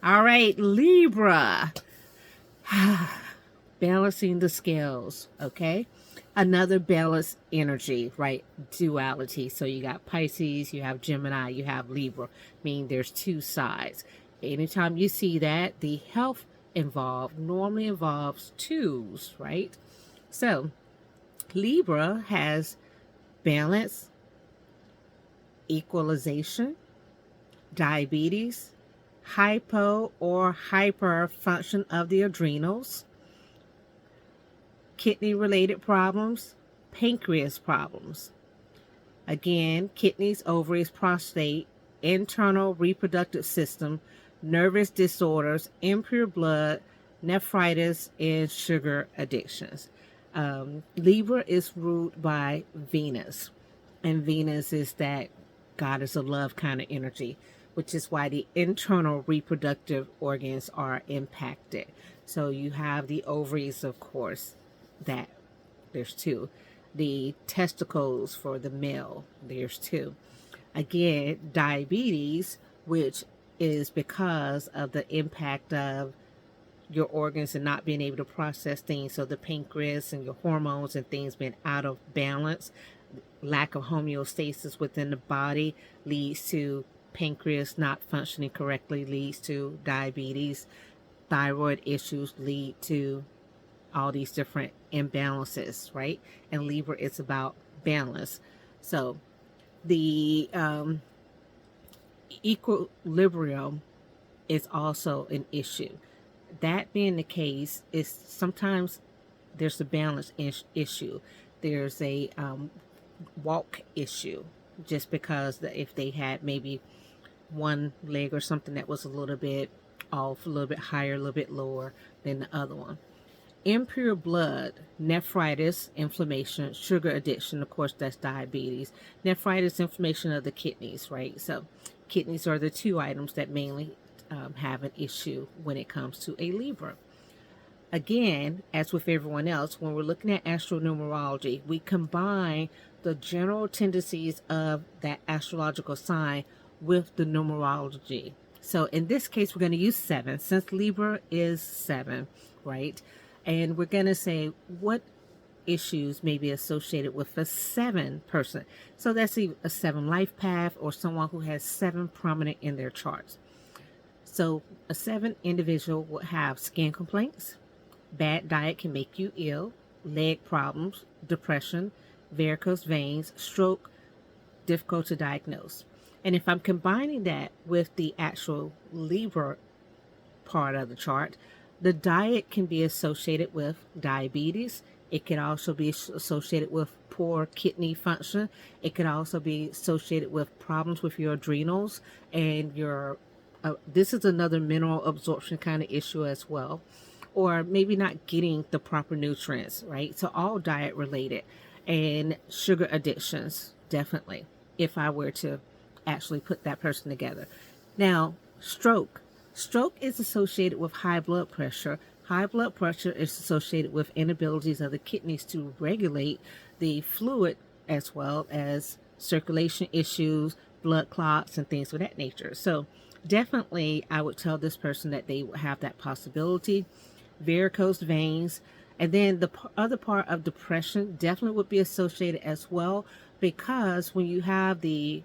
All right, Libra. Balancing the scales, okay? Another balanced energy, right? Duality. So you got Pisces, you have Gemini, you have Libra, meaning there's two sides. Anytime you see that, the health involved normally involves twos, right? So Libra has balance, equalization, diabetes, hypo or hyper function of the adrenals, kidney related problems, pancreas problems. Again, kidneys, ovaries, prostate, internal reproductive system, nervous disorders, impure blood, nephritis, and sugar addictions. Libra is ruled by Venus, and Venus is that goddess of love kind of energy, which is why the internal reproductive organs are impacted. So you have the ovaries, of course, that there's two. The testicles for the male, there's two. Again, diabetes, which is because of the impact of your organs and not being able to process things. So the pancreas and your hormones and things being out of balance, lack of homeostasis within the body leads to pancreas not functioning correctly, leads to diabetes. Thyroid issues lead to all these different imbalances, right? And Libra is about balance. So the equilibrium is also an issue. That being the case, is sometimes there's a balance issue. There's a walk issue, just because if they had maybe one leg or something that was a little bit off, a little bit higher, a little bit lower than the other one. Impure blood, nephritis, inflammation, sugar addiction, of course, that's diabetes. Nephritis, inflammation of the kidneys, right? So, kidneys are the two items that mainly have an issue when it comes to a Libra. Again, as with everyone else, when we're looking at astronumerology, we combine the general tendencies of that astrological sign with the numerology. So in this case, we're going to use seven, since Libra is seven, right? And we're going to say what issues may be associated with a seven person. So that's a seven life path, or someone who has seven prominent in their charts. So a seven individual will have skin complaints. Bad diet can make you ill, leg problems, depression, varicose veins, stroke, difficult to diagnose. And if I'm combining that with the actual Libra part of the chart, the diet can be associated with diabetes. It can also be associated with poor kidney function. It could also be associated with problems with your adrenals and your. This is another mineral absorption kind of issue as well, or maybe not getting the proper nutrients, right? So all diet related, and sugar addictions, definitely, if I were to actually put that person together. Now, stroke. Stroke is associated with high blood pressure. High blood pressure is associated with inabilities of the kidneys to regulate the fluid, as well as circulation issues, blood clots, and things of that nature. So definitely I would tell this person that they would have that possibility. Varicose veins. And then the other part of depression definitely would be associated as well, because when you have the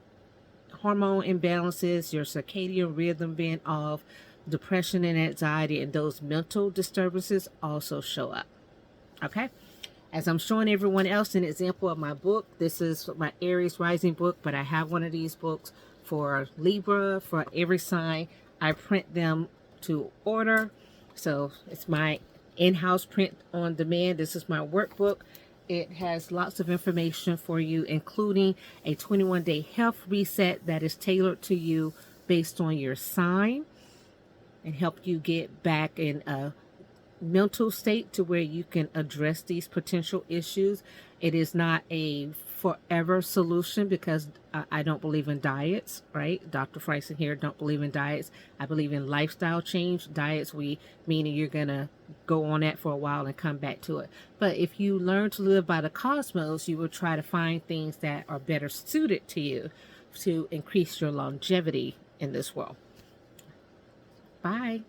hormone imbalances, your circadian rhythm being off, depression and anxiety and those mental disturbances also show up. Okay? As I'm showing everyone else an example of my book, this is my Aries Rising book, but I have one of these books for Libra, for every sign. I print them to order. So it's my in-house print on demand. This is my workbook. It has lots of information for you, including a 21-day health reset that is tailored to you based on your sign, and help you get back in a mental state to where you can address these potential issues. It is not a forever solution, because I don't believe in diets, right? Dr. Freisen here don't believe in diets. I believe in lifestyle change. Diets, meaning you're going to go on that for a while and come back to it. But if you learn to live by the cosmos, you will try to find things that are better suited to you to increase your longevity in this world. Bye.